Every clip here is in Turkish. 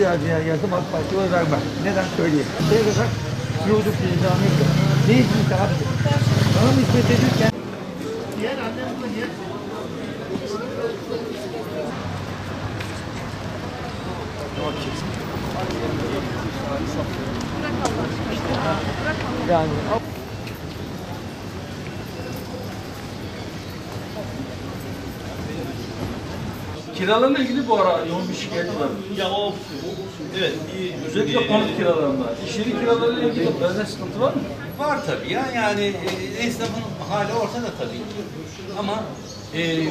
ihtiyacına yazdım AK Parti'ye oy vermem. Neden söyleyeyim? Şey kadar yurduk nizamı yok. Ne hizmet abi? Bana mı hizmet edilirken? Diğer annem burada niye? Yani kiralarla ilgili bu ara yoğun bir şikayet var. Ya o evet Özellikle konut kiralarında. İş yeri kiralarıyla ilgili benzer sıkıntı var mı? var tabii ya yani esnafın hali ortada tabii ki. Ama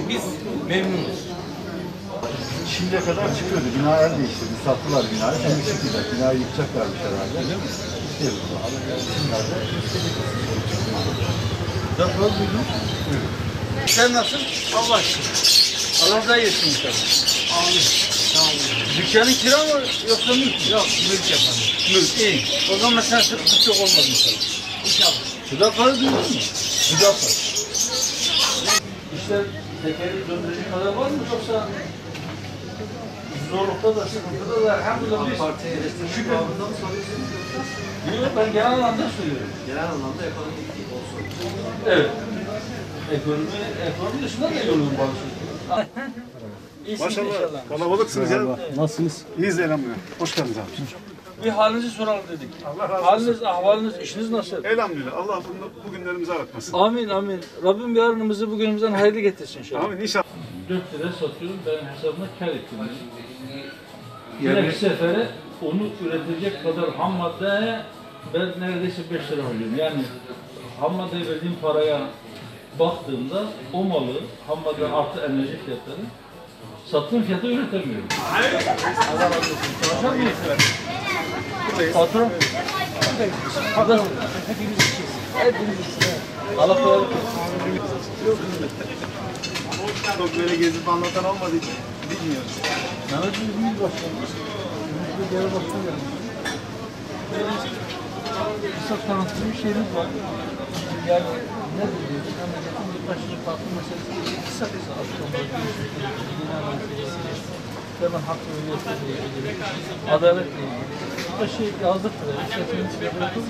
biz memnunuz. Şimdiye kadar çıkıyordu. Bina el değiştirdi. Sattılar binayı. Şimdi çıkacak. Binayı yıkacaklarmış herhalde. İşte bu. Bunlar da Rapor duydum. Sen nasıl? Allah aşkına. Allah da yesin inşallah. Amin. Tamam. Dükkanın kira mı yoksa mülk? Yok mülk yapalım. Mülk. İyi. O zaman sen sıkıntı çok olmaz inşallah. İnşallah. Hüdapar'ı duydun mu? Hüdapar. İşler tekeri döndürecek kadar var mı yoksa zorlukta da sıkıntıda da elhamdülillah biz şükür. Yok ben genel anlamda söylüyorum. Genel anlamda ekonomik olsun. Evet. Ekonomi dışında da yolun bazı. Maşallah kalabalıksınız ya. nasılsınız? İyiyiz elhamdülillah. Hoş geldiniz abi. Bir halinizi soralım dedik. Allah razı olsun. Haliniz, ahvaliniz, işiniz nasıl? Elhamdülillah. Allah bugünlerimizi aratmasın. Amin amin. Rabbim yarınımızı bugünümüzden hayırlı getirsin inşallah. Amin inşallah. 4 lira satıyorum, ben hesabına kar ettim. Bir sefere onu üretecek kadar ham maddeye ben neredeyse 5 lira alıyorum. Yani ham maddeye verdiğim paraya baktığımda o malı, ham madde artı enerji fiyatları sattığım fiyata üretemiyorum. Allah razı olsun. Çalışan mıyız? Patron. Hepimiz işiz. Hepimiz işiz. Allah kolaylık versin. Çok böyle gezip anlatan olmadığı için bilmiyoruz. Mehmet İzmir Başkanı. İzmir Genel Başkanı gelmiş. Kısa tanıtım bir şeyimiz var. Yani ne diyeceğiz? Memleketin bir başlıca farklı meselesi kısa açıklamalar, bina meselesi, hemen hak ve hürriyetle ilgili, adaletle ilgili. Bu da şey yazdık da, işletmenin size bırakıldı.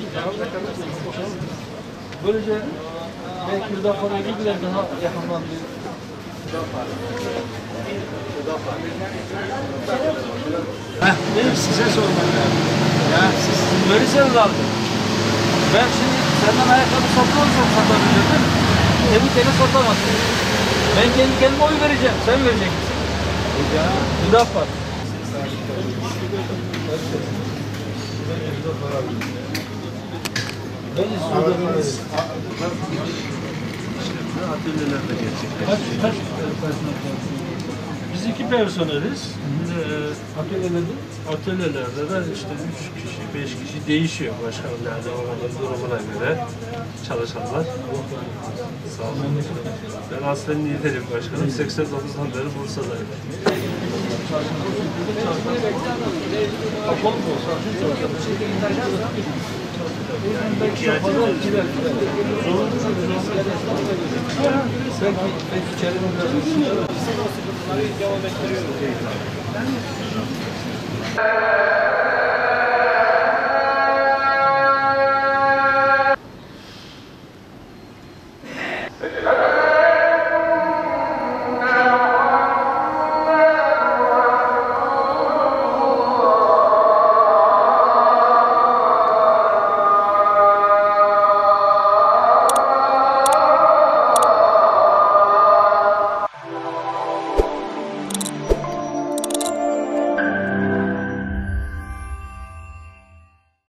Böylece belki Hüdapar'a biraz daha yakınlandı. Benim size sormam lazım. Ya siz verirseniz abi. Ben şimdi senden ayakkabı satıyorsam satabilirim değil mi? Kendi kendine satamazsın. Ben kendi kendime oy vereceğim. Sen verecek misin? Hüdapar. Ben istiyorum. Atölyelerde gerçekleşiyor. Kaç personel? Biz 2 personeliz. Atölyelerde de işte 3 kişi, 5 kişi değişiyor başkanlarda oranın durumuna göre çalışanlar. Sağ olun. Ben aslen liderim başkanım. 89'dan beri Bursa'dayım. Kapalı mı olsa? Belki içeride devam ettiriyoruz.